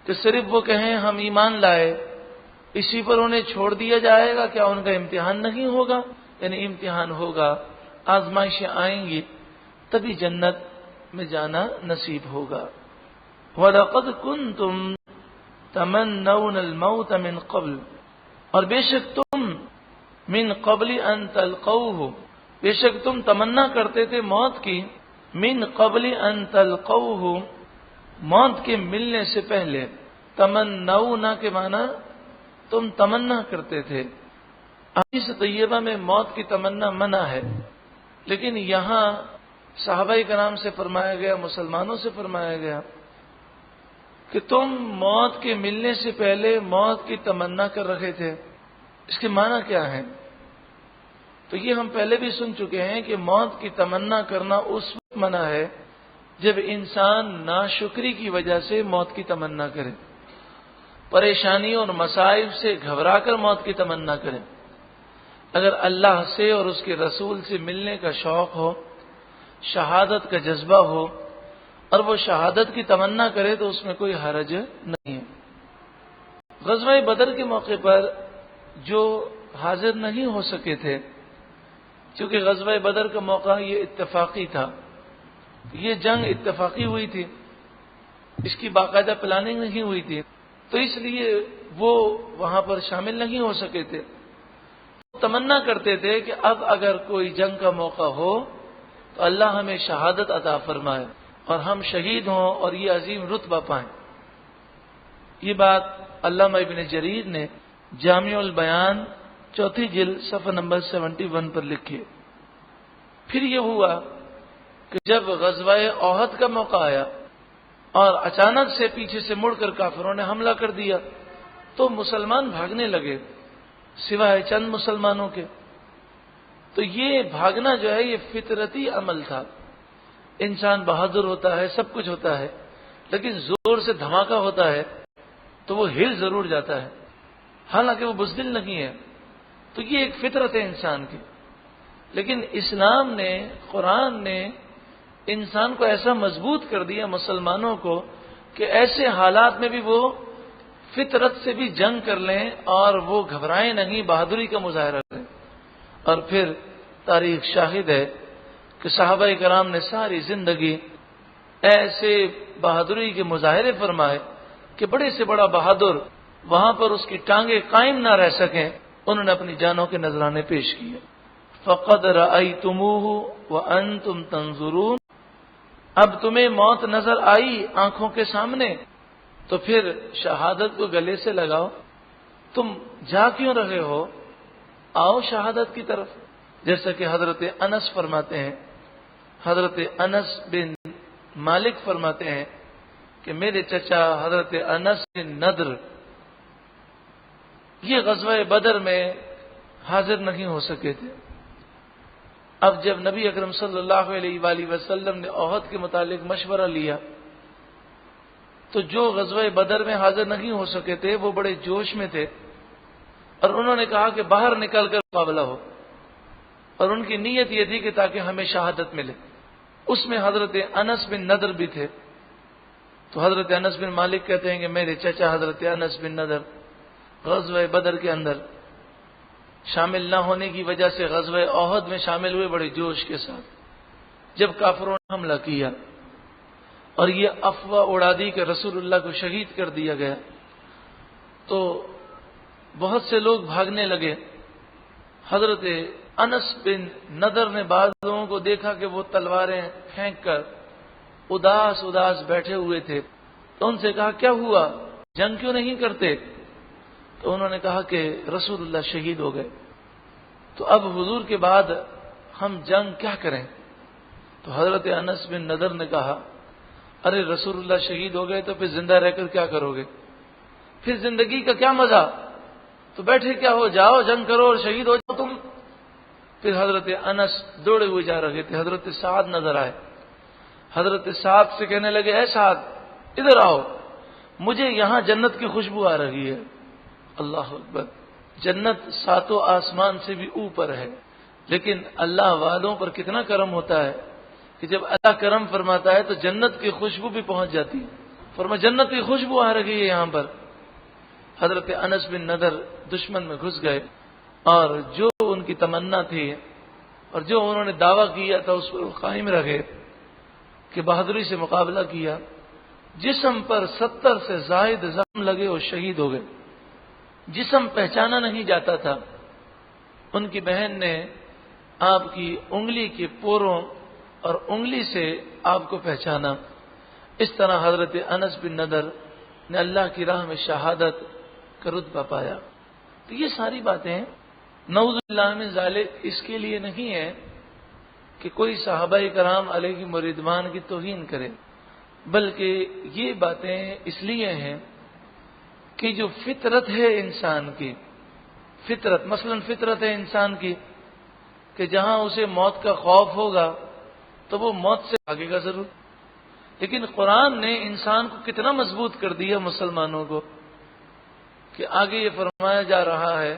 S1: کہ صرف وہ کہیں ہم ایمان لائے، اسی پر انہیں چھوڑ دیا جائے گا؟ کیا ان کا امتحان نہیں ہوگا؟ یعنی امتحان ہوگا، آزمائشیں آئیں گی، تبھی جنت میں جانا نصیب ہوگا۔ وَلَقَدْ كُنْتُمْ تَمَنَّوْنَ الْمَوْتَ مِنْ قَبْلِ، اور بے شک تم من قبل ان تلقوه، بے شک تم تمنا کرتے تھے موت کی، من قبل ان تلقوه، موت کے ملنے سے پہلے۔ تمنونا کے معنی تم تمنا کرتے تھے۔ حدیث طیبہ میں موت کی تمنا منع ہے، لیکن یہاں صحابہ کرام سے فرمایا گیا، مسلمانوں سے فرمایا گیا کہ تم موت کے ملنے سے پہلے موت کی تمنا کر رہے تھے۔ اس کے معنی کیا ہے؟ تو یہ ہم پہلے بھی سن چکے ہیں کہ موت کی تمنا کرنا اس وقت منع ہے جب انسان ناشکری کی وجہ سے موت کی تمنا کرے، پریشانیوں اور مصائب سے گھبرا کر موت کی تمنا کرے۔ اگر اللہ سے اور اس کے رسول سے ملنے کا شوق ہو، شہادت کا جذبہ ہو، اور وہ شہادت کی تمنا کرے تو اس میں کوئی حرج نہیں ہے۔ غزوہ بدر کے موقع پر جو حاضر نہیں ہو سکے تھے، چونکہ غزوہ بدر کا موقع یہ اتفاقی تھا، یہ جنگ اتفاقی ہوئی تھی، اس کی باقاعدہ پلاننگ نہیں ہوئی تھی، تو اس لیے وہ وہاں پر شامل نہیں ہو سکے تھے۔ تمنا کرتے تھے کہ اب اگر کوئی جنگ کا موقع ہو تو اللہ ہمیں شہادت عطا فرمائے اور ہم شہید ہوں اور یہ عظیم رتبہ پائیں۔ یہ بات علامہ ابن جریر نے جامع البیان 4 جلد صفحہ نمبر 71 پر لکھی۔ پھر یہ ہوا کہ جب غزوہ احد کا موقع آیا اور اچانک سے پیچھے سے مڑ کر کافروں نے حملہ کر دیا تو مسلمان بھاگنے لگے سوائے چند مسلمانوں کے۔ تو یہ بھاگنا جو ہے یہ فطرتی عمل تھا۔ انسان بہادر ہوتا ہے، سب کچھ ہوتا ہے، لیکن زور سے دھماکہ ہوتا ہے تو وہ ہل ضرور جاتا ہے، حالانکہ وہ بزدل نہیں ہے۔ تو یہ ایک فطرت ہے انسان کی، لیکن اسلام نے، قرآن نے انسان کو ایسا مضبوط کر دیا مسلمانوں کو کہ ایسے حالات میں بھی وہ فطرت سے بھی جنگ کر لیں اور وہ گھبرائیں نہیں، بہادری کا مظاہرہ کریں۔ اور پھر تاریخ شاہد ہے کہ صحابہ کرام نے ساری زندگی ایسے بہادری کے مظاہرے فرمائے کہ بڑے سے بڑا بہادر وہاں پر اس کی ٹانگیں قائم نہ رہ سکیں، انہوں نے اپنی جانوں کے نذرانے پیش کیے۔ فقد رأیتموہ وانتم تنظرون، اب تمہیں موت نظر آئی آنکھوں کے سامنے تو پھر شہادت کو گلے سے لگاؤ، تم جا کیوں رہے ہو، آؤ شہادت کی طرف۔ جیسا کہ حضرت انس فرماتے ہیں، حضرت انس بن مالک فرماتے ہیں کہ میرے چچا حضرت انس بن نضر یہ غزوہ بدر میں حاضر نہیں ہو سکے تھے۔ اب جب نبی اکرم صلی اللہ علیہ وآلہ وسلم نے احد کے متعلق مشورہ لیا تو جو غزوہ بدر میں حاضر نہیں ہو سکے تھے وہ بڑے جوش میں تھے اور انہوں نے کہا کہ باہر نکل کر مقابلہ ہو، اور ان کی نیت یہ تھی کہ تاکہ ہمیں شہادت ملے۔ اس میں حضرت انس بن نضر بھی تھے۔ تو حضرت انس بن مالک کہتے ہیں کہ میرے چچا حضرت انس بن نضر غزوہ بدر کے اندر شامل نہ ہونے کی وجہ سے غزوہ احد میں شامل ہوئے بڑے جوش کے ساتھ۔ جب کافروں نے حملہ کیا اور یہ افواہ اڑا دی کہ رسول اللہ کو شہید کر دیا گیا تو بہت سے لوگ بھاگنے لگے۔ حضرت انس بن نضر نے بعض لوگوں کو دیکھا کہ وہ تلواریں پھینک کر اداس اداس بیٹھے ہوئے تھے، تو ان سے کہا کیا ہوا، جنگ کیوں نہیں کرتے؟ تو انہوں نے کہا کہ رسول اللہ شہید ہو گئے، تو اب حضور کے بعد ہم جنگ کیا کریں؟ تو حضرت انس بن نضر نے کہا ارے رسول اللہ شہید ہو گئے تو پھر زندہ رہ کر کیا کرو گے، پھر زندگی کا کیا مزہ، تو بیٹھے کیا ہو، جاؤ جنگ کرو اور شہید ہو جاؤ تم۔ پھر حضرت انس دوڑے ہوئے جا رہے تھے، حضرت سعد نظر آئے، حضرت سعد سے کہنے لگے اے سعد ادھر آؤ، مجھے یہاں جنت کی خوشبو آ رہی ہے۔ اللہ اکبر، جنت ساتوں آسمان سے بھی اوپر ہے، لیکن اللہ والوں پر کتنا کرم ہوتا ہے کہ جب اللہ کرم فرماتا ہے تو جنت کی خوشبو بھی پہنچ جاتی ہے۔ فرمایا جنت کی خوشبو آ رہی ہے یہاں پر۔ حضرت انس بن نضر دشمن میں گھس گئے اور جو ان کی تمنا تھی اور جو انہوں نے دعویٰ کیا تھا اس پر قائم رہے کہ بہادری سے مقابلہ کیا۔ جسم پر 70 سے زائد زخم لگے اور شہید ہو گئے، جسم پہچانا نہیں جاتا تھا۔ ان کی بہن نے آپ کی انگلی کے پوروں اور انگلی سے آپ کو پہچانا۔ اس طرح حضرت انس بن نضر نے اللہ کی راہ میں شہادت کا رتبہ پایا۔ تو یہ ساری باتیں نعوذ باللہ من ذالک اس کے لیے نہیں ہے کہ کوئی صحابہ کرام علیہم رضوان کی توہین کرے، بلکہ یہ باتیں اس لیے ہیں کہ جو فطرت ہے انسان کی، فطرت مثلا فطرت ہے انسان کی کہ جہاں اسے موت کا خوف ہوگا تو وہ موت سے بھاگے گا ضرور۔ لیکن قرآن نے انسان کو کتنا مضبوط کر دیا مسلمانوں کو کہ آگے یہ فرمایا جا رہا ہے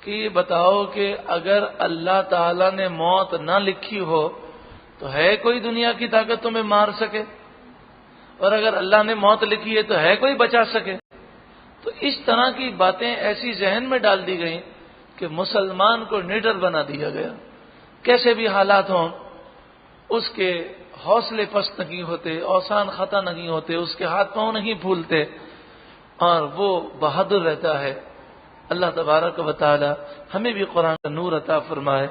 S1: کہ یہ بتاؤ کہ اگر اللہ تعالیٰ نے موت نہ لکھی ہو تو ہے کوئی دنیا کی طاقت تمہیں مار سکے؟ اور اگر اللہ نے موت لکھی ہے تو ہے کوئی بچا سکے؟ تو اس طرح کی باتیں ایسی ذہن میں ڈال دی گئیں کہ مسلمان کو نڈر بنا دیا گیا. کیسے بھی حالات ہوں اس کے حوصلے پست نہیں ہوتے، اوسان خطا نہیں ہوتے، اس کے ہاتھ پاؤں نہیں پھولتے، اور وہ بہادر رہتا ہے. اللہ تبارک و تعالی ہمیں بھی قرآن کا نور عطا فرمائے.